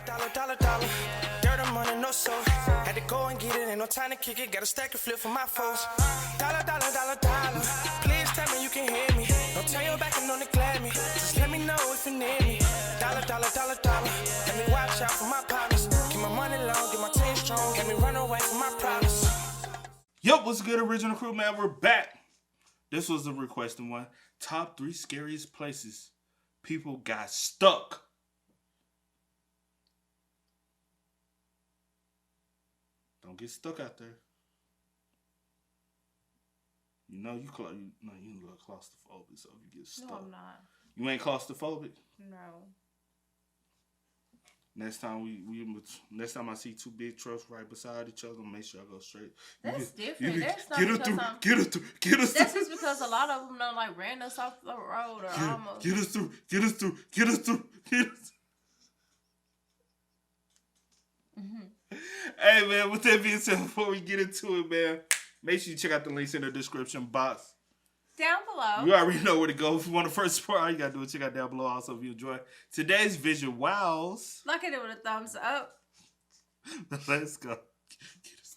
Dollar. Dirt on money, no soul. Had to go and get it, ain't no time to kick it. Got a stack and flip for my foes. Dollar. Please tell me you can hear me. Don't turn your back and don't neglect me. Just let me know if you need me. Dollar. Let me watch out for my partners. Keep my money long, get my team strong. Let me run away from my problems. Yo, what's good, original crew, man? We're back. This was the requested one. Top 3 scariest places people got stuck. Don't get stuck out there. You know you look claustrophobic, so if you get stuck. No, I'm not. You ain't claustrophobic? No. Next time I see 2 big trucks right beside each other, make sure I go straight. That's different. That's not get us through. That's just because a lot of them don't like ran us off the road or almost. Get us through. Mm-hmm. Hey man, with that being said, before we get into it, man, make sure you check out the links in the description box. Down below. You already know where to go. If you want the first support, all you gotta do is check out down below. Also, if you enjoy today's visuals, look at it with a thumbs up. Let's go. Get us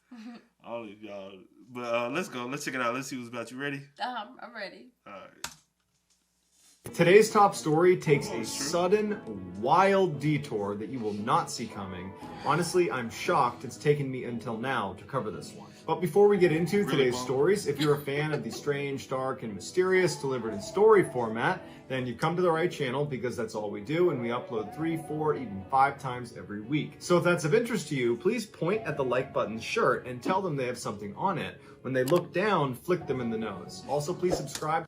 through. All of y'all. But let's go. Let's check it out. Let's see what's about. You ready? I'm ready. All right. Today's top story takes a sudden, wild detour that you will not see coming. Honestly, I'm shocked it's taken me until now to cover this one. But before we get into today's stories, if you're a fan of the strange, dark, and mysterious delivered in story format, then you've come to the right channel because that's all we do, and we upload 3, 4, even 5 times every week. So if that's of interest to you, please point at the like button's shirt and tell them they have something on it. When they look down, flick them in the nose. Also, please subscribe.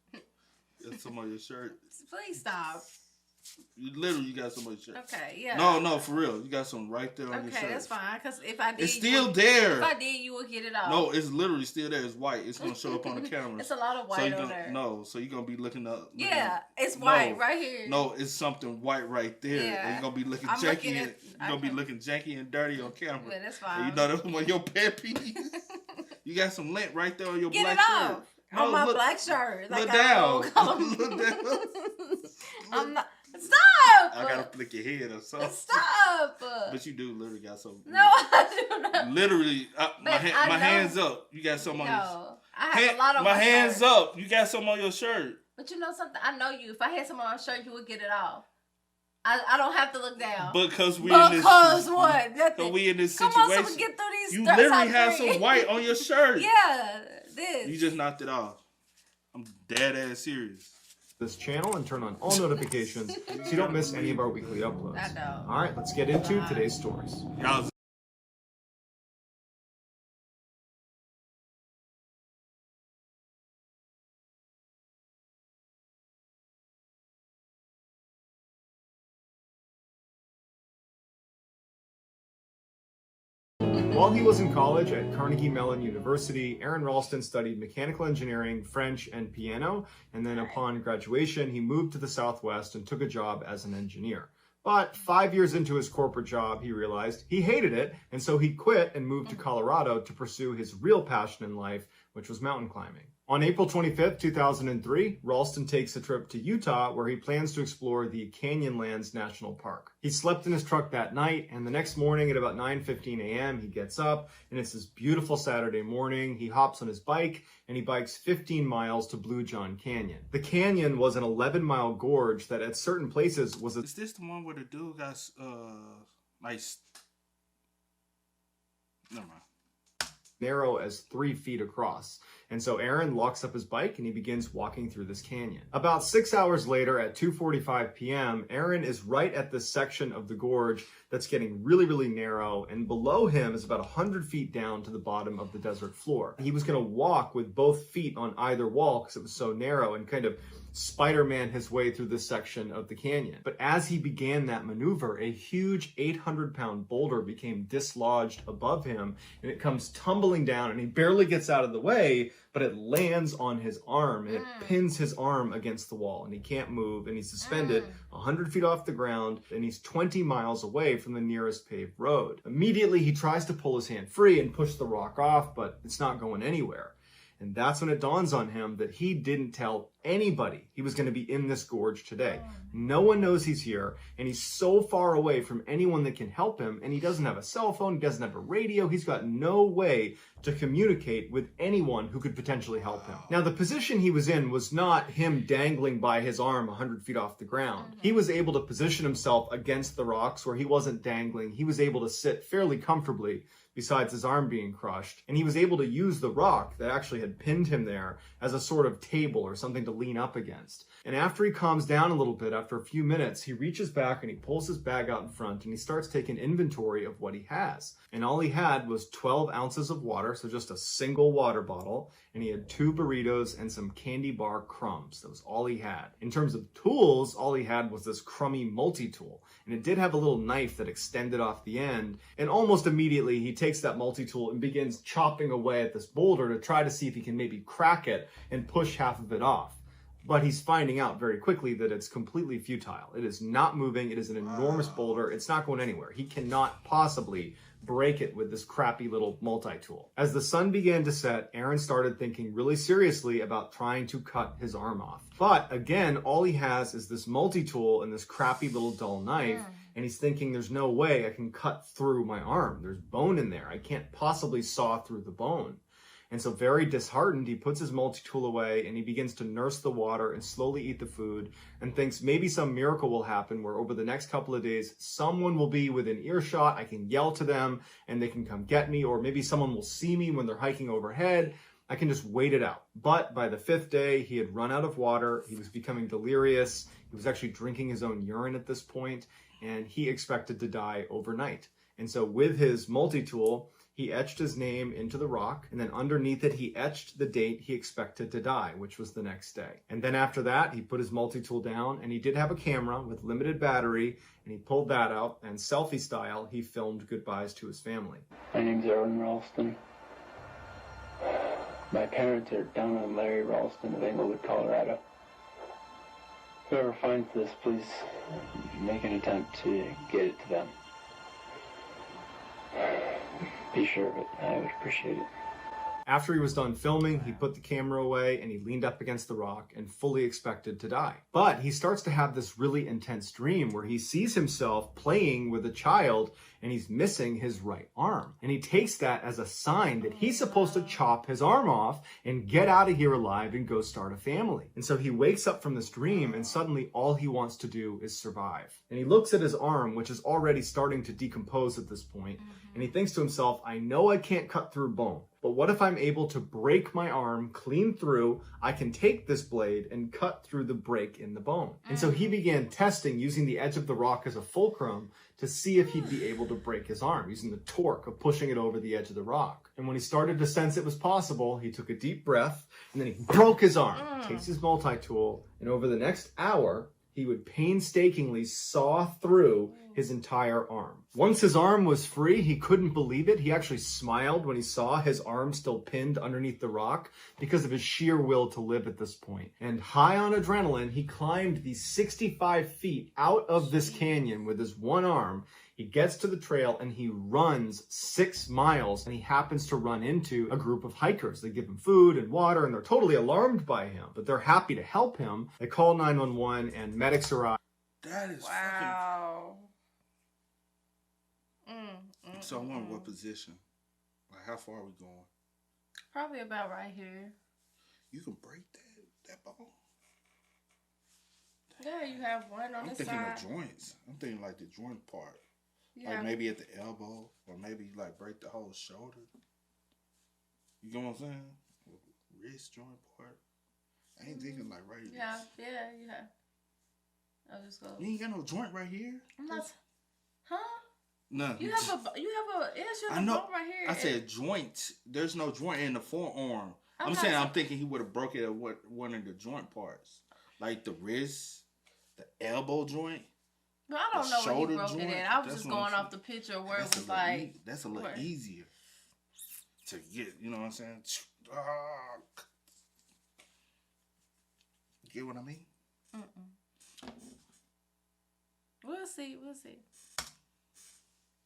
Got some on your shirt. Please stop. You got some on your shirt. Okay, yeah. No, for real. You got some right there on your shirt. Okay, that's fine. Because if I did, it's still there. If I did, you would get it off. No, it's literally still there. It's white. It's gonna show up on the camera. It's a lot of white on there. No, so you're gonna be looking up. Yeah, it's white right here. No, it's something white right there. Yeah. And you're gonna be looking janky. You're gonna be looking janky and dirty on camera. Yeah, that's fine. And you know that's one of your pet peeves. You got some lint right there on your get black it shirt. off. No, on my black shirt. Look down. Look down. I'm not. Stop! I gotta flick your head or something. Stop! But you do literally got some. No, I do not. Literally, my hands up. You got some on your shirt. No, I have a lot on my hands shirt. up. You got some on your shirt. But you know something? I know you. If I had some on my shirt, you would get it off. I don't have to look down. Because we in this. Because what? Because we in this situation. Come on, so we get through these. You literally have some white on your shirt. Yeah, this. You just knocked it off. I'm dead ass serious. This channel and turn on all notifications so you don't miss any of our weekly uploads. I know. All right, let's get into today's stories. While he was in college at Carnegie Mellon University, Aaron Ralston studied mechanical engineering, French, and piano, and then upon graduation, he moved to the Southwest and took a job as an engineer. But 5 years into his corporate job, he realized he hated it, and so he quit and moved to Colorado to pursue his real passion in life, which was mountain climbing. On April 25th, 2003, Ralston takes a trip to Utah where he plans to explore the Canyonlands National Park. He slept in his truck that night, and the next morning at about 9:15 a.m., he gets up, and it's this beautiful Saturday morning. He hops on his bike, and he bikes 15 miles to Blue John Canyon. The canyon was an 11-mile gorge that at certain places was a... Is this the one where the dude got, nice... Never mind. Narrow as 3 feet across. And so Aaron locks up his bike and he begins walking through this canyon. About 6 hours later at 2:45 p.m., Aaron is right at this section of the gorge that's getting really, really narrow, and below him is about 100 feet down to the bottom of the desert floor. He was going to walk with both feet on either wall because it was so narrow and kind of Spider-Man his way through this section of the canyon. But as he began that maneuver, a huge 800-pound boulder became dislodged above him, and it comes tumbling down, and he barely gets out of the way, but it lands on his arm, and it pins his arm against the wall, and he can't move, and he's suspended 100 feet off the ground, and he's 20 miles away from the nearest paved road. Immediately, he tries to pull his hand free and push the rock off, but it's not going anywhere. And that's when it dawns on him that he didn't tell anybody he was going to be in this gorge today. No one knows he's here, and he's so far away from anyone that can help him, and he doesn't have a cell phone, he doesn't have a radio, he's got no way to communicate with anyone who could potentially help him. Now, the position he was in was not him dangling by his arm 100 feet off the ground. He was able to position himself against the rocks where he wasn't dangling. He was able to sit fairly comfortably besides his arm being crushed. And he was able to use the rock that actually had pinned him there as a sort of table or something to lean up against. And after he calms down a little bit, after a few minutes, he reaches back and he pulls his bag out in front and he starts taking inventory of what he has. And all he had was 12 ounces of water, so just a single water bottle, and he had 2 burritos and some candy bar crumbs. That was all he had. In terms of tools, all he had was this crummy multi-tool. And it did have a little knife that extended off the end. And almost immediately, he takes that multi-tool and begins chopping away at this boulder to try to see if he can maybe crack it and push half of it off. But he's finding out very quickly that it's completely futile. It is not moving. It is an enormous boulder. It's not going anywhere. He cannot possibly break it with this crappy little multi-tool. As the sun began to set, Aaron started thinking really seriously about trying to cut his arm off. But again, all he has is this multi-tool and this crappy little dull knife, and he's thinking there's no way I can cut through my arm. There's bone in there. I can't possibly saw through the bone. And so very disheartened, he puts his multi-tool away and he begins to nurse the water and slowly eat the food and thinks maybe some miracle will happen where over the next couple of days, someone will be within earshot. I can yell to them and they can come get me, or maybe someone will see me when they're hiking overhead. I can just wait it out. But by the 5th day, he had run out of water. He was becoming delirious. He was actually drinking his own urine at this point, and he expected to die overnight. And so with his multi-tool, he etched his name into the rock, and then underneath it, he etched the date he expected to die, which was the next day. And then after that, he put his multi-tool down, and he did have a camera with limited battery, and he pulled that out, and selfie style, he filmed goodbyes to his family. My name's Ralston. My parents are Donna and Larry Ralston of Englewood, Colorado. Whoever finds this, please make an attempt to get it to them. Be sure of it. I would appreciate it. After he was done filming, he put the camera away and he leaned up against the rock and fully expected to die. But he starts to have this really intense dream where he sees himself playing with a child and he's missing his right arm. And he takes that as a sign that he's supposed to chop his arm off and get out of here alive and go start a family. And so he wakes up from this dream and suddenly all he wants to do is survive. And he looks at his arm, which is already starting to decompose at this point, and he thinks to himself, I know I can't cut through bone, but what if I'm able to break my arm clean through? I can take this blade and cut through the break in the bone. And so he began testing using the edge of the rock as a fulcrum to see if he'd be able to break his arm, using the torque of pushing it over the edge of the rock. And when he started to sense it was possible, he took a deep breath, and then he broke his arm, takes his multi-tool, and over the next hour, he would painstakingly saw through his entire arm. Once his arm was free, he couldn't believe it. He actually smiled when he saw his arm still pinned underneath the rock because of his sheer will to live at this point. And high on adrenaline, he climbed the 65 feet out of this canyon with his one arm. He gets to the trail and he runs 6 miles, and he happens to run into a group of hikers. They give him food and water and they're totally alarmed by him, but they're happy to help him. They call 911 and medics arrive. That is Wow. fucking... So I wonder what position. Like, how far are we going? Probably about right here. You can break that bone? Yeah, you have one on I'm the thinking side. of joints. I'm thinking like the joint part. Yeah. Like maybe at the elbow, or maybe like break the whole shoulder. You know what I'm saying? Wrist joint part. I ain't thinking like right here. Yeah, you have. I'll just go. You ain't got no joint right here? I'm not. Huh? No. You have a I know. bone right here. I said joint. There's no joint in the forearm. I'm I'm not saying saying- I'm thinking he would have broke it at one of the joint parts. Like the wrist, the elbow joint. But I don't know where shoulder he broke joint, it at. I was that's just what I'm going saying. off the picture where it That's was a little like. that's a little where- easier to get, you know what I'm saying? Ah. Get what I mean? We'll see.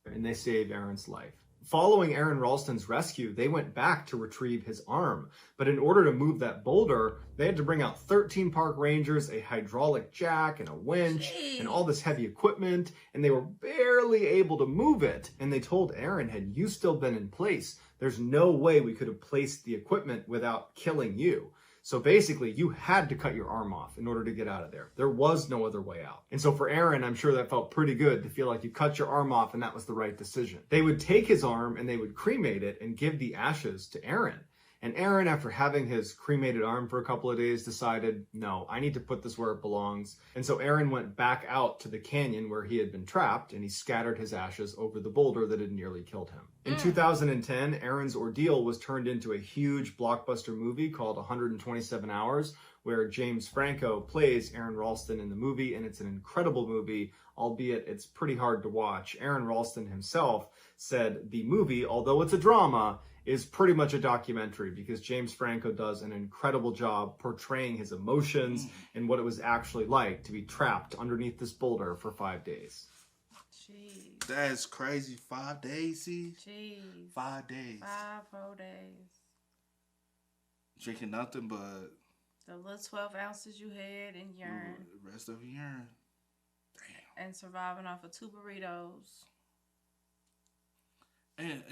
And they save Aaron's life. Following Aaron Ralston's rescue, they went back to retrieve his arm. But in order to move that boulder, they had to bring out 13 park rangers, a hydraulic jack, and a winch, and all this heavy equipment, and they were barely able to move it. And they told Aaron, had you still been in place, there's no way we could have placed the equipment without killing you. So basically, you had to cut your arm off in order to get out of there. There was no other way out. And so for Aaron, I'm sure that felt pretty good to feel like you cut your arm off and that was the right decision. They would take his arm and they would cremate it and give the ashes to Aaron. And Aaron, after having his cremated arm for a couple of days, decided, no, I need to put this where it belongs. And so Aaron went back out to the canyon where he had been trapped, and he scattered his ashes over the boulder that had nearly killed him. In 2010, Aaron's ordeal was turned into a huge blockbuster movie called 127 Hours, where James Franco plays Aaron Ralston in the movie, and it's an incredible movie, albeit it's pretty hard to watch. Aaron Ralston himself said the movie, although it's a drama, is pretty much a documentary because James Franco does an incredible job portraying his emotions and what it was actually like to be trapped underneath this boulder for 5 days. Jeez. That's crazy. 5 days, see? Jeez. 5 days. 5 whole days. Drinking nothing but The little 12 ounces you had in urine. the rest of your urine. Damn. And surviving off of 2 burritos. And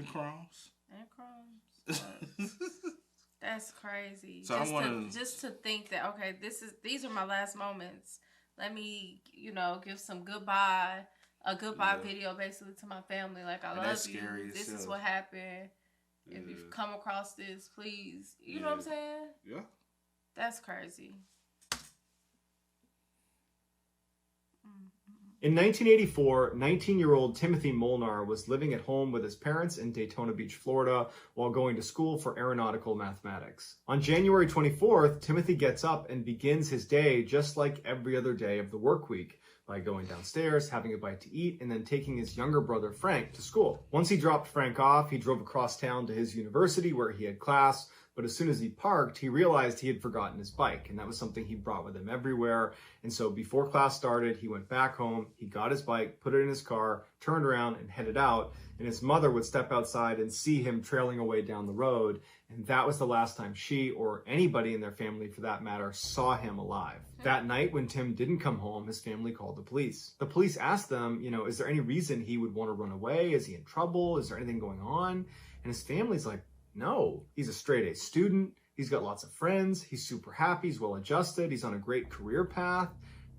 crumbs. And crumbs. That's crazy. So just to think that, okay, these are my last moments. Let me, give some goodbye, a goodbye video basically to my family. Like, I love you. This is what happened. If you've come across this, please. You know what I'm saying? Yeah. That's crazy. In 1984, 19-year-old Timothy Molar was living at home with his parents in Daytona Beach, Florida, while going to school for aeronautical mathematics. On January 24th, Timothy gets up and begins his day just like every other day of the work week, by going downstairs, having a bite to eat, and then taking his younger brother Frank to school. Once he dropped Frank off, he drove across town to his university where he had class, but as soon as he parked, he realized he had forgotten his bike, and that was something he brought with him everywhere. And so before class started, he went back home, he got his bike, put it in his car, turned around and headed out, and his mother would step outside and see him trailing away down the road, and that was the last time she, or anybody in their family for that matter, saw him alive. That night, when Tim didn't come home, his family called the police. The police asked them, is there any reason he would want to run away? Is he in trouble? Is there anything going on? And his family's like, no, he's a straight-A student. He's got lots of friends. He's super happy. He's well-adjusted. He's on a great career path.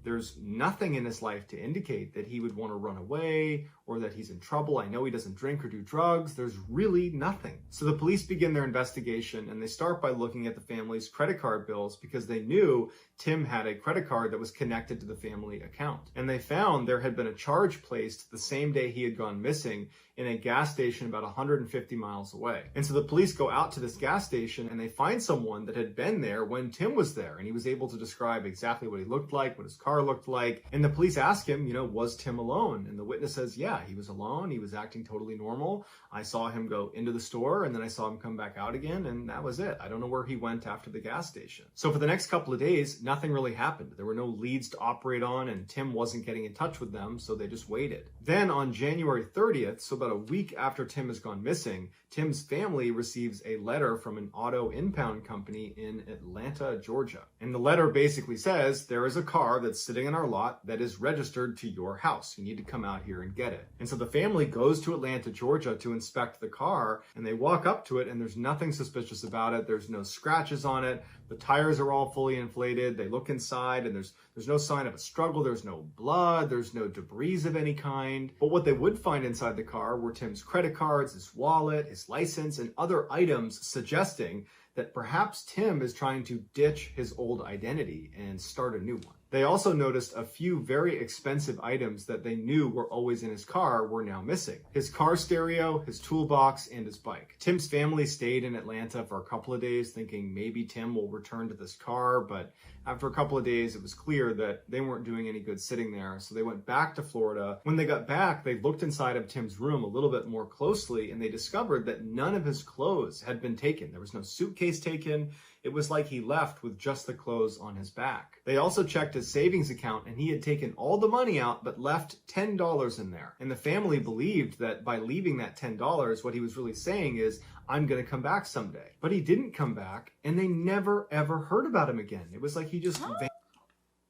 There's nothing in his life to indicate that he would want to run away or that he's in trouble. I know he doesn't drink or do drugs. There's really nothing. So the police begin their investigation, and they start by looking at the family's credit card bills because they knew Tim had a credit card that was connected to the family account. And they found there had been a charge placed the same day he had gone missing in a gas station about 150 miles away. And so the police go out to this gas station and they find someone that had been there when Tim was there, and he was able to describe exactly what he looked like, what his car looked like. And the police ask him, was Tim alone? And the witness says, yeah, he was alone. He was acting totally normal. I saw him go into the store and then I saw him come back out again, and that was it. I don't know where he went after the gas station. So for the next couple of days, nothing really happened. There were no leads to operate on, and Tim wasn't getting in touch with them, so they just waited. Then on January 30th, so about a week after Tim has gone missing, Tim's family receives a letter from an auto impound company in Atlanta, Georgia. And the letter basically says, there is a car that's sitting in our lot that is registered to your house. You need to come out here and get it. And so the family goes to Atlanta, Georgia to inspect the car, and they walk up to it and there's nothing suspicious about it. There's no scratches on it. The tires are all fully inflated. They look inside and there's no sign of a struggle. There's no blood. There's no debris of any kind. But what they would find inside the car were Tim's credit cards, his wallet, his license, and other items suggesting that perhaps Tim is trying to ditch his old identity and start a new one. They also noticed a few very expensive items that they knew were always in his car were now missing. His car stereo, his toolbox, and his bike. Tim's family stayed in Atlanta for a couple of days thinking maybe Tim will return to this car, but After a couple of days, it was clear that they weren't doing any good sitting there, so they went back to Florida. When they got back, they looked inside of Tim's room a little bit more closely, and they discovered that none of his clothes had been taken. There was no suitcase taken. It was like he left with just the clothes on his back. They also checked his savings account, and he had taken all the money out but left $10 in there. And the family believed that by leaving that $10, what he was really saying is, I'm going to come back someday. But he didn't come back, and they never ever heard about him again. It was like he just vanished.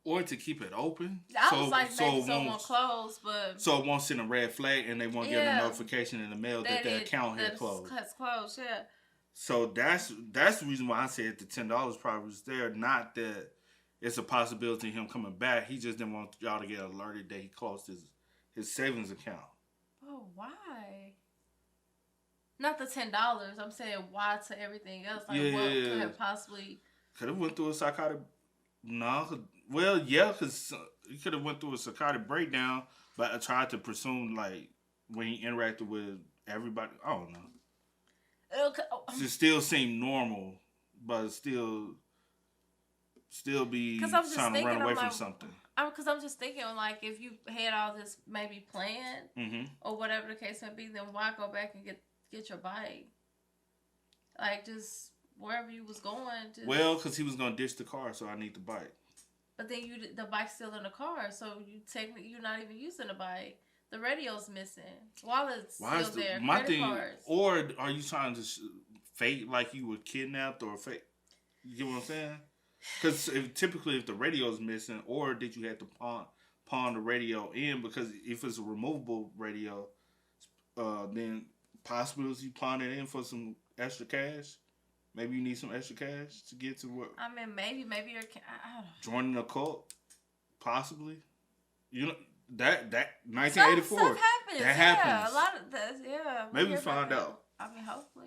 Or to keep it open. I was like, maybe someone closed, but... So it won't send a red flag, and they won't get a notification in the mail that their account had closed. That's closed, yeah. So that's the reason why I said the $10 probably was there. Not that it's a possibility of him coming back. He just didn't want y'all to get alerted that he closed his savings account. Oh, why? Not the $10. I'm saying why to everything else. Like, what could have possibly... Could have went through a psychotic... No. Well, yeah, because he could have went through a psychotic breakdown, but I tried to presume, like, when he interacted with everybody... I don't know. Okay. It still seemed normal, but still be trying to run away from something. Because I'm just thinking, like, if you had all this maybe planned, or whatever the case may be, then why go back and get your bike? Like, just wherever you was going. Well, because he was going to ditch the car, so I need the bike. But then the bike's still in the car, so you're not even using the bike. The radio's missing. Wallet's still there. My credit thing, cards. or are you trying to fake like you were kidnapped or fake? You get what I'm saying? Because typically, if the radio's missing, or did you have to pawn the radio in? Because if it's a removable radio, then possibly you pawn it in for some extra cash. Maybe you need some extra cash to get to work. I mean, maybe you're I don't know. Joining a cult, possibly. You know. That 1984. Stuff happens. That happens. A lot of that. Yeah. Maybe we find out. I mean, hopefully.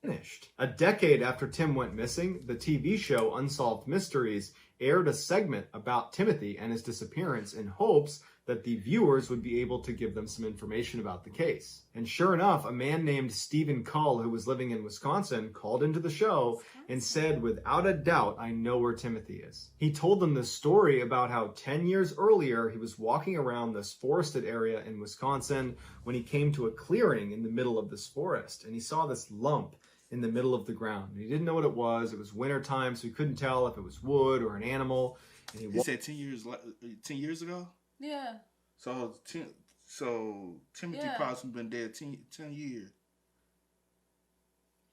Finished. A decade after Tim went missing, the TV show Unsolved Mysteries aired a segment about Timothy and his disappearance in hopes that the viewers would be able to give them some information about the case. And sure enough, a man named Stephen Cull, who was living in Wisconsin, called into the show and said, without a doubt, I know where Timothy is. He told them this story about how 10 years earlier, he was walking around this forested area in Wisconsin when he came to a clearing in the middle of this forest, and he saw this lump in the middle of the ground. And he didn't know what it was. It was winter time, so he couldn't tell if it was wood or an animal. And he said 10 years ago? Yeah. So Timothy probably been dead 10 years.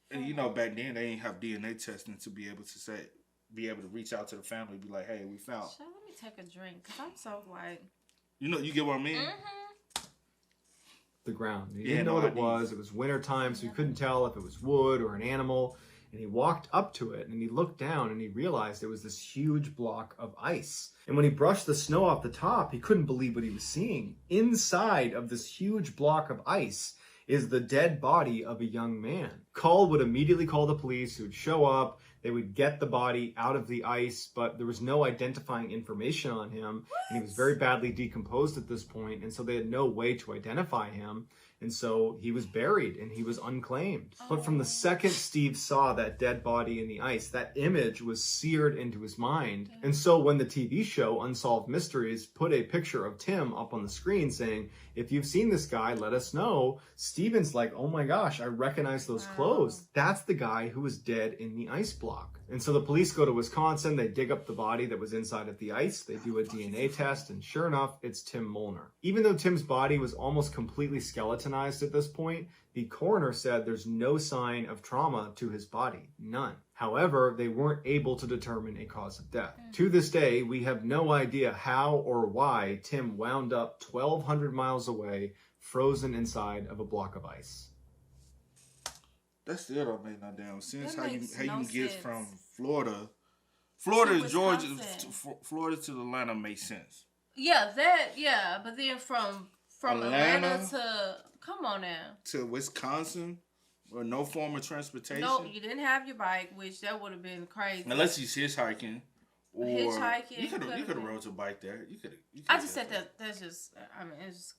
And you know, back then they didn't have DNA testing to be able to reach out to the family and be like, hey, we found. Let me take a drink, because I'm so like. You get what I mean? The ground. He didn't know what it was. It was winter time, so he couldn't tell if it was wood or an animal. And he walked up to it and he looked down and he realized it was this huge block of ice. And when he brushed the snow off the top, he couldn't believe what he was seeing. Inside of this huge block of ice is the dead body of a young man. Cull would immediately call the police, who would show up. They would get the body out of the ice, but there was no identifying information on him. And he was very badly decomposed at this point, and so they had no way to identify him. And so he was buried and he was unclaimed. But from the second Steve saw that dead body in the ice, that image was seared into his mind. And so when the TV show Unsolved Mysteries put a picture of Tim up on the screen saying, if you've seen this guy, let us know, Steven's like, oh my gosh, I recognize those clothes. That's the guy who was dead in the ice block. And so the police go to Wisconsin, they dig up the body that was inside of the ice, they do a DNA test, and sure enough, it's Tim Molnar. Even though Tim's body was almost completely skeletonized at this point, the coroner said there's no sign of trauma to his body, none. However, they weren't able to determine a cause of death. To this day, we have no idea how or why Tim wound up 1,200 miles away, frozen inside of a block of ice. That still don't make no damn sense. How you no get sense. from Florida to Georgia, Florida to Atlanta makes sense. Yeah, but then from Atlanta to, come on now, to Wisconsin, or no form of transportation. No, you didn't have your bike, which that would have been crazy. Unless he's hitchhiking, Or hitchhiking. You could have rode your bike there. You could. I just said that. That's just. I mean, it's just.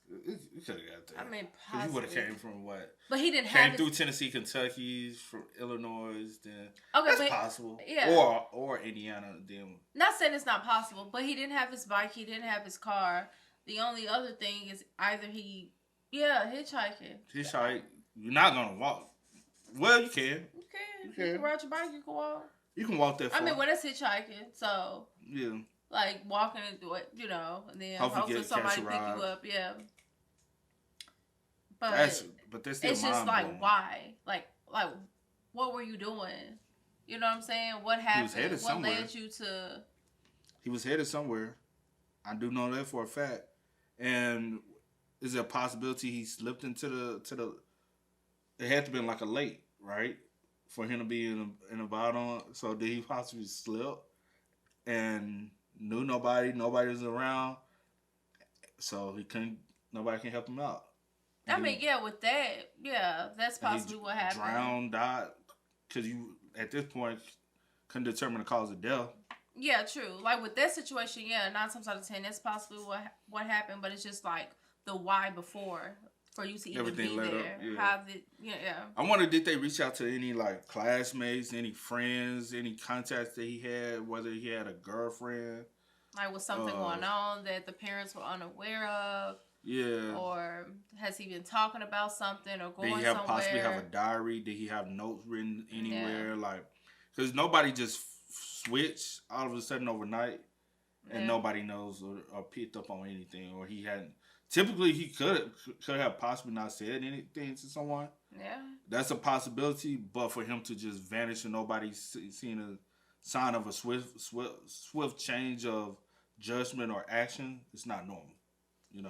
You could have got there. I mean, possibly. You would have came from what? But he didn't came through Tennessee, Kentucky, from Illinois. Then that's possible. Yeah. Or Indiana. Then not saying it's not possible, but he didn't have his bike. He didn't have his car. The only other thing is either hitchhiking. Hitchhike. You're not gonna walk. Well, you can. You can ride your bike. You can walk. You can walk that far. I mean, that's hitchhiking. So yeah, like walking into it, and then hopefully somebody pick you up. Yeah. But that's it's just like why, like what were you doing? You know what I'm saying? What happened? What led you to? He was headed somewhere. I do know that for a fact. And is there a possibility he slipped into the? It had to be like a lake, right? For him to be in a bottom. So did he possibly slip and knew nobody was around? So nobody can help him out. I mean, with that, that's possibly what happened. Drowned, died, because you at this point couldn't determine the cause of death. Yeah, true. Like with that situation, 9 times out of 10, that's possibly what happened. But it's just like the why before. For you to even be there. How did, I wonder, did they reach out to any like classmates, any friends, any contacts that he had, whether he had a girlfriend? Like was something going on that the parents were unaware of? Yeah. Or has he been talking about something or going somewhere? Did he possibly have a diary? Did he have notes written anywhere? Yeah. Like, because nobody just switched all of a sudden overnight and nobody knows or picked up on anything, or he hadn't. Typically, he could have possibly not said anything to someone. Yeah. That's a possibility, but for him to just vanish and nobody seeing a sign of a swift change of judgment or action, it's not normal, Yeah.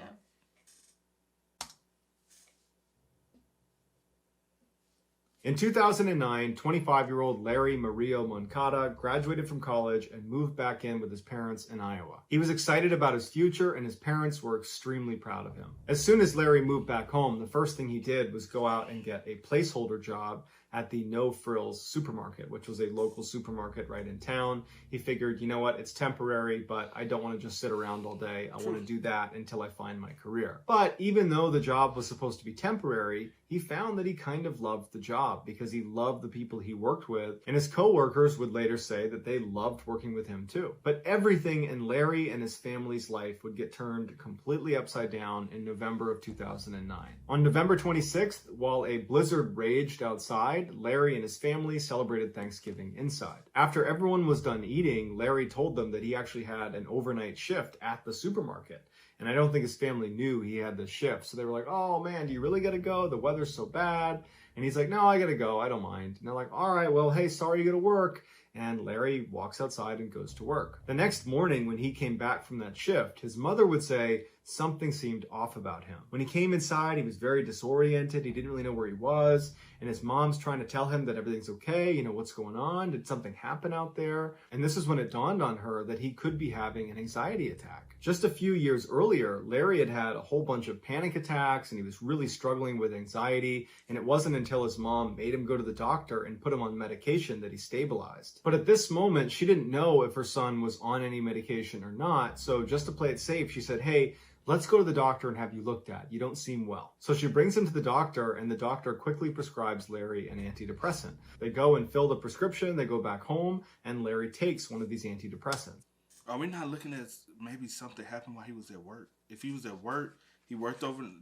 In 2009, 25-year-old Larry Mario Moncada graduated from college and moved back in with his parents in Iowa. He was excited about his future, and his parents were extremely proud of him. As soon as Larry moved back home, the first thing he did was go out and get a placeholder job at the No Frills supermarket, which was a local supermarket right in town. He figured, you know what, it's temporary, but I don't want to just sit around all day. I want to do that until I find my career. But even though the job was supposed to be temporary, he found that he kind of loved the job because he loved the people he worked with, and his coworkers would later say that they loved working with him too. But everything in Larry and his family's life would get turned completely upside down in November of 2009. On November 26th, while a blizzard raged outside, Larry and his family celebrated Thanksgiving inside. After everyone was done eating, Larry told them that he actually had an overnight shift at the supermarket. And I don't think his family knew he had this shift. So they were like, oh man, do you really gotta go? The weather's so bad. And he's like, no, I gotta go. I don't mind. And they're like, all right, well, hey, sorry you gotta work. And Larry walks outside and goes to work. The next morning when he came back from that shift, his mother would say something seemed off about him. When he came inside, he was very disoriented. He didn't really know where he was. And his mom's trying to tell him that everything's okay. What's going on? Did something happen out there? And this is when it dawned on her that he could be having an anxiety attack. Just a few years earlier, Larry had had a whole bunch of panic attacks and he was really struggling with anxiety. And it wasn't until his mom made him go to the doctor and put him on medication that he stabilized. But at this moment, she didn't know if her son was on any medication or not. So just to play it safe, she said, hey, let's go to the doctor and have you looked at. You don't seem well. So she brings him to the doctor, and the doctor quickly prescribes Larry an antidepressant. They go and fill the prescription, they go back home, and Larry takes one of these antidepressants. Are we not looking at maybe something happened while he was at work? If he was at work, he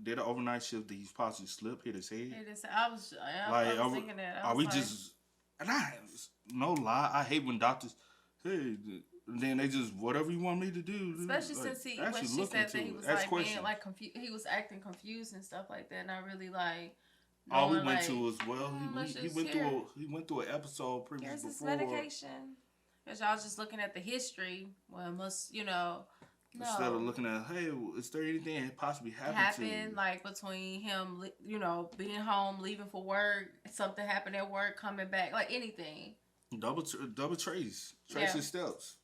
did an overnight shift, did he possibly slip, hit his head? I was thinking that. No lie, I hate when doctors, hey, then they just whatever you want me to do. Especially since when she said that he was being confused, he was acting confused and stuff like that. And I really all we went to was he went through an episode previous before. Here's his medication. Because y'all just looking at the history. Well, it must instead of looking at, hey, is there anything that possibly happened between him, being home, leaving for work, something happened at work, coming back, anything. Double trace his steps.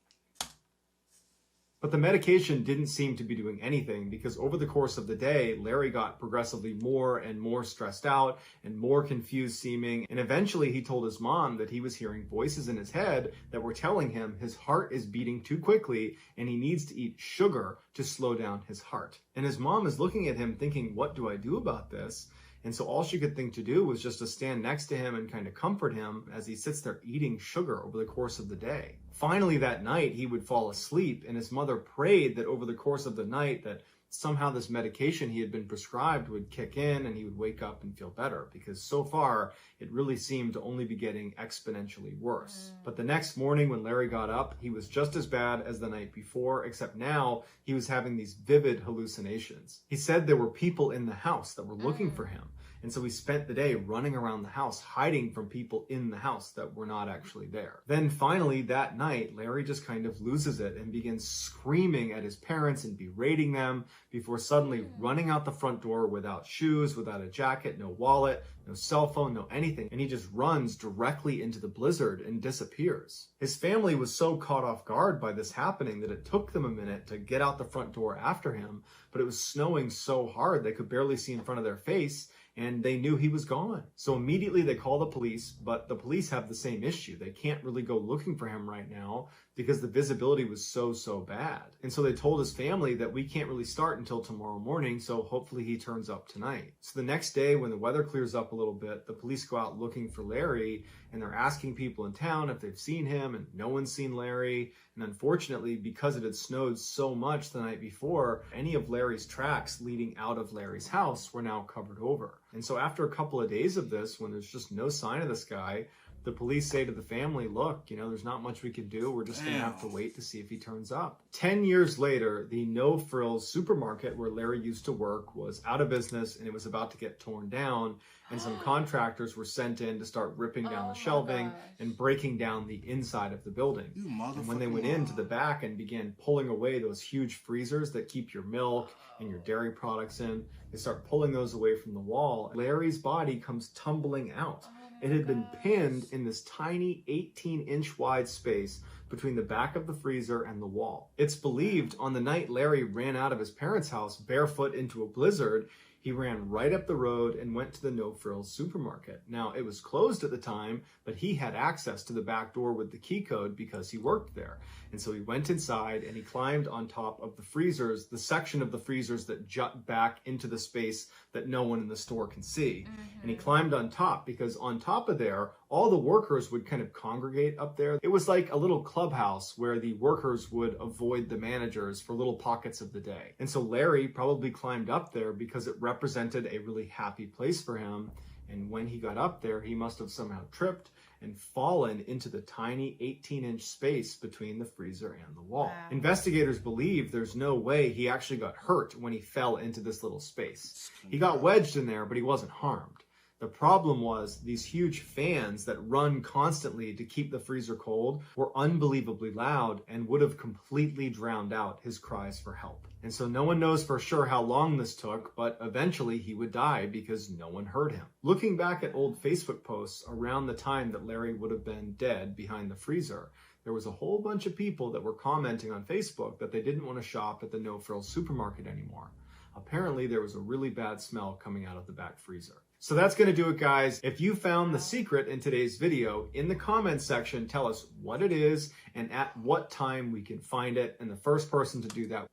But the medication didn't seem to be doing anything because over the course of the day, Larry got progressively more and more stressed out and more confused seeming. And eventually he told his mom that he was hearing voices in his head that were telling him his heart is beating too quickly and he needs to eat sugar to slow down his heart. And his mom is looking at him thinking, what do I do about this? And so all she could think to do was just to stand next to him and kind of comfort him as he sits there eating sugar over the course of the day. Finally that night, he would fall asleep, and his mother prayed that over the course of the night that somehow this medication he had been prescribed would kick in and he would wake up and feel better, because so far it really seemed to only be getting exponentially worse. But the next morning when Larry got up, he was just as bad as the night before, except now he was having these vivid hallucinations. He said there were people in the house that were looking for him. And so he spent the day running around the house, hiding from people in the house that were not actually there. Then finally that night, Larry just kind of loses it and begins screaming at his parents and berating them before suddenly running out the front door without shoes, without a jacket, no wallet, no cell phone, no anything. And he just runs directly into the blizzard and disappears. His family was so caught off guard by this happening that it took them a minute to get out the front door after him, but it was snowing so hard they could barely see in front of their face, and they knew he was gone. So immediately they call the police, but the police have the same issue. They can't really go looking for him right now because the visibility was so bad. And so they told his family that we can't really start until tomorrow morning, so hopefully he turns up tonight. So the next day when the weather clears up a little bit, the police go out looking for Larry, and they're asking people in town if they've seen him, and no one's seen Larry. And unfortunately, because it had snowed so much the night before, any of Larry's tracks leading out of Larry's house were now covered over. And so after a couple of days of this, when there's just no sign of this guy, the police say to the family, look, there's not much we can do. We're just going to have to wait to see if he turns up. 10 years later, the No Frills supermarket where Larry used to work was out of business and it was about to get torn down. And some contractors were sent in to start ripping down the shelving and breaking down the inside of the building. And when they went into the back and began pulling away those huge freezers that keep your milk and your dairy products in, they start pulling those away from the wall. Larry's body comes tumbling out. It had been pinned in this tiny 18-inch wide space between the back of the freezer and the wall. It's believed on the night Larry ran out of his parents' house barefoot into a blizzard, he ran right up the road and went to the No Frills supermarket. Now, it was closed at the time, but he had access to the back door with the key code because he worked there. And so he went inside and he climbed on top of the freezers, the section of the freezers that jut back into the space that no one in the store can see. And he climbed on top because on top of there, all the workers would kind of congregate up there. It was like a little clubhouse where the workers would avoid the managers for little pockets of the day. And so Larry probably climbed up there because it represented a really happy place for him. And when he got up there, he must have somehow tripped and fallen into the tiny 18-inch space between the freezer and the wall. Wow. Investigators believe there's no way he actually got hurt when he fell into this little space. He got wedged in there, but he wasn't harmed. The problem was these huge fans that run constantly to keep the freezer cold were unbelievably loud and would have completely drowned out his cries for help. And so no one knows for sure how long this took, but eventually he would die because no one heard him. Looking back at old Facebook posts around the time that Larry would have been dead behind the freezer, there was a whole bunch of people that were commenting on Facebook that they didn't want to shop at the No Frills supermarket anymore. Apparently there was a really bad smell coming out of the back freezer. So that's going to do it, guys. If you found the secret in today's video, in the comments section, tell us what it is and at what time we can find it. And the first person to do that.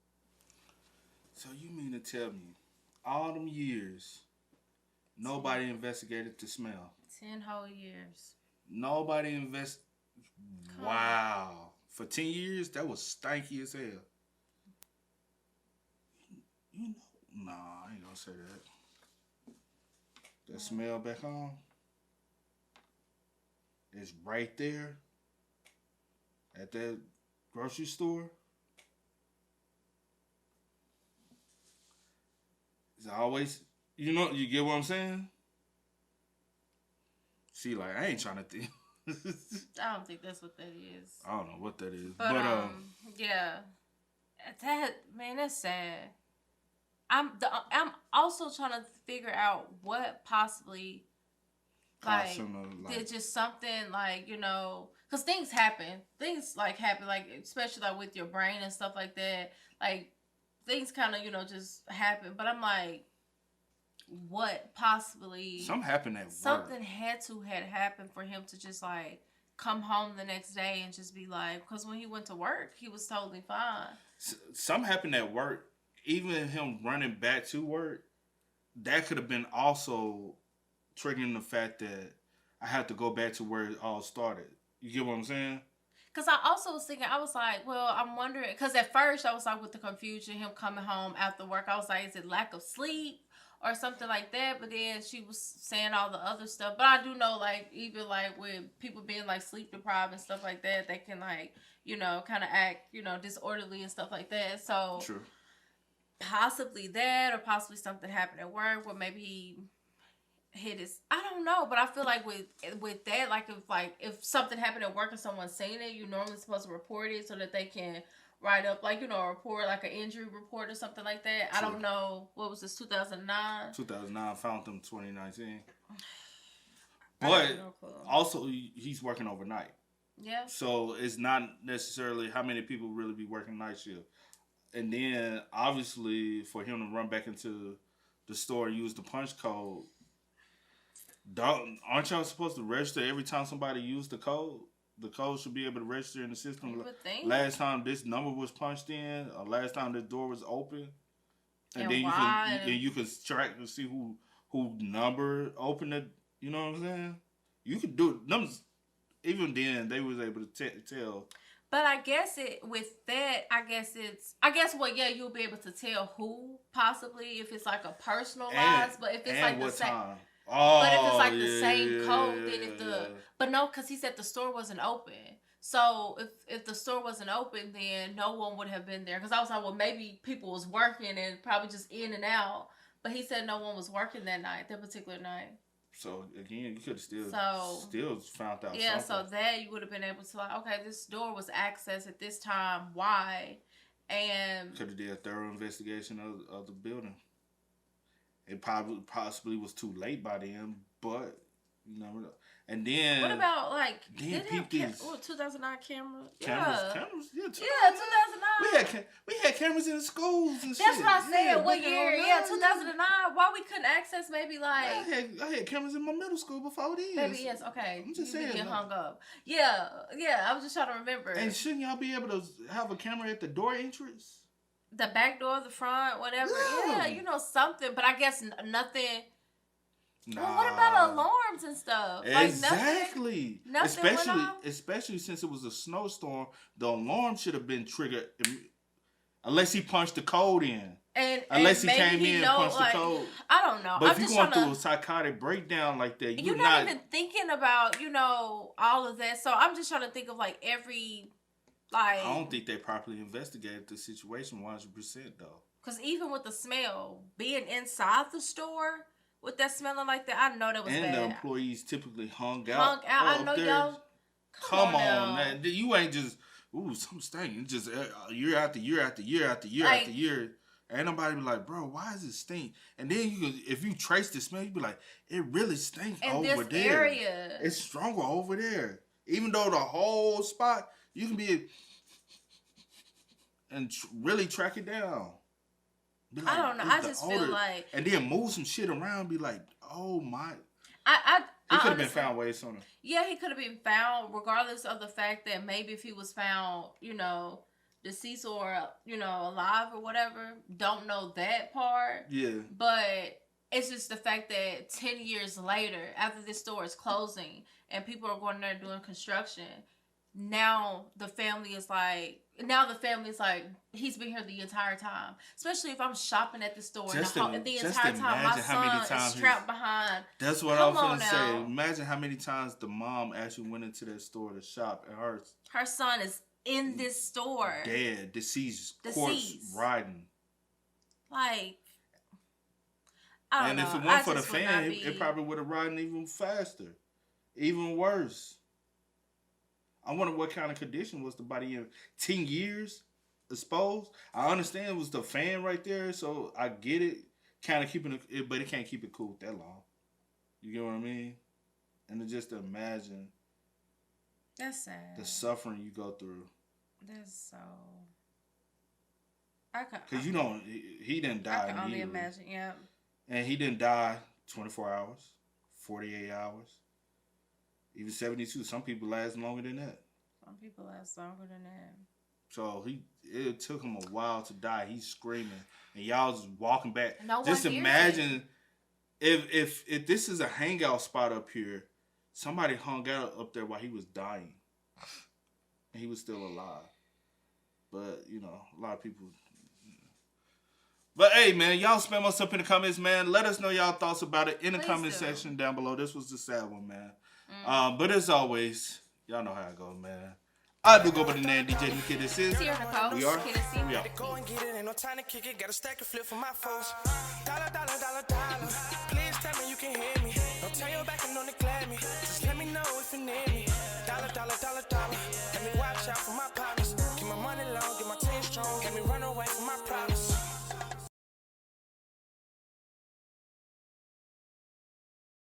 So you mean to tell me, all them years, nobody investigated the smell? 10 whole years. Nobody Wow. For 10 years, that was stanky as hell. Nah, I ain't gonna say that. That smell back home is right there at that grocery store. It's always, you get what I'm saying? See, like, I ain't trying to think. I don't think that's what that is. I don't know what that is. But yeah. That's sad. I'm also trying to figure out what possibly, like, did just something, like, because things happen. Things like happen, like especially like with your brain and stuff like that. Like things kind of just happen. But I'm like, what possibly? Something happened at work. Something had happened for him to just like come home the next day and just be like, because when he went to work, he was totally fine. Something happened at work. Even him running back to work, that could have been also triggering the fact that I had to go back to where it all started. You get what I'm saying? Because I also was thinking, I was like, well, I'm wondering, because at first I was like with the confusion, him coming home after work, I was like, is it lack of sleep or something like that? But then she was saying all the other stuff. But I do know, like, even like with people being like sleep deprived and stuff like that, they can like, kind of act, disorderly and stuff like that. So True. Possibly that, or possibly something happened at work where maybe he hit his, I don't know, but I feel like with that, like if something happened at work and someone's seen it, you're normally supposed to report it so that they can write up like a report, like an injury report or something like that. True. I don't know, what was this, 2009? 2009, found them 2019. But also he's working overnight. Yeah. So it's not necessarily how many people really be working night shift. And then obviously for him to run back into the store and use the punch code, aren't y'all supposed to register every time somebody used the code? The code should be able to register in the system. Last time this number was punched in, or last time this door was open, and then you can track to see who number opened it. You know what I'm saying? You could do it. Numbers. Even then, they was able to tell. But I guess you'll be able to tell who possibly if it's like a personalized, but if it's like the same. Time. But if it's like the same code, then but no, because he said the store wasn't open. So if the store wasn't open, then no one would have been there. Because I was like, well, maybe people was working and probably just in and out. But he said no one was working that particular night. So again, you could have still found out. Yeah, something. So that you would have been able to like, okay, this door was accessed at this time. Why? And could have did a thorough investigation of the building. It possibly was too late by then, but and then what about like then 2009 camera? Cameras, yeah, 2009. We had cameras in the schools and That's shit. That's what I said. What year? Yeah, 2009. Why we couldn't access maybe like I had cameras in my middle school before this. Maybe yes. Okay, I'm just saying. Get hung up. Yeah. I was just trying to remember. And shouldn't y'all be able to have a camera at the door entrance? The back door, the front, whatever. Yeah, something. But I guess nothing. Nah. Well, what about alarms and stuff? Exactly. Like Especially since it was a snowstorm, the alarm should have been triggered unless he punched the code in. Unless he came in and punched the code. I don't know. But if you're going through a psychotic breakdown like that, you're not even thinking about, all of that. So I'm just trying to think of like every. I don't think they properly investigated the situation 100% though. Because even with the smell, being inside the store with that smelling like that, I know that was bad. And the employees typically hung out. I know y'all. Come on, man. You ain't just something stinking. Just year after year after year after year after year. Ain't nobody be like, bro, why does it stink? And then if you trace the smell, you be like, it really stinks over this there. Area. It's stronger over there. Even though the whole spot, you can be and really track it down. Like, I don't know. I just feel like, and then move some shit around. Be like, oh my. He could have been found way sooner. Yeah, he could have been found, regardless of the fact that maybe if he was found, deceased or alive or whatever. Don't know that part. Yeah. But it's just the fact that 10 years later, after this store is closing and people are going there doing construction, now the family is like, he's been here the entire time. Especially if I'm shopping at the store the entire time my son is trapped behind. That's what I was going to say. Imagine how many times the mom actually went into that store to shop, and her son is in this store. Dead, deceased. Corpse riding. Like, I don't know. And if it weren't for the fan, it probably would have ridden even faster. Even worse. I wonder what kind of condition was the body in. 10 years exposed? I understand it was the fan right there, so I get it. Kind of keeping it, but it can't keep it cool that long. You get what I mean? And to just imagine That's sad. The suffering you go through. That's so. Because you don't, he didn't die. I can only imagine, yeah. And he didn't die 24 hours, 48 hours, even 72. Some people last longer than that. Some people last longer than that. So it took him a while to die. He's screaming, and y'all just walking back. No one just hears imagine if this is a hangout spot up here, somebody hung out up there while he was dying, and he was still alive. But you know, a lot of people. But hey, man, y'all spam us up in the comments, man. Let us know y'all thoughts about it in the comment section down below. This was the sad one, man. But as always, y'all know how it goes, man. I do go by the name DJ Kid and Sis. We are. We are. Go and get it, ain't no time to kick it. Got a stack of flip for my folks. Dollar, dollar, dollar, dollar. Please tell me you can hear me. Don't turn your back and don't neglect me.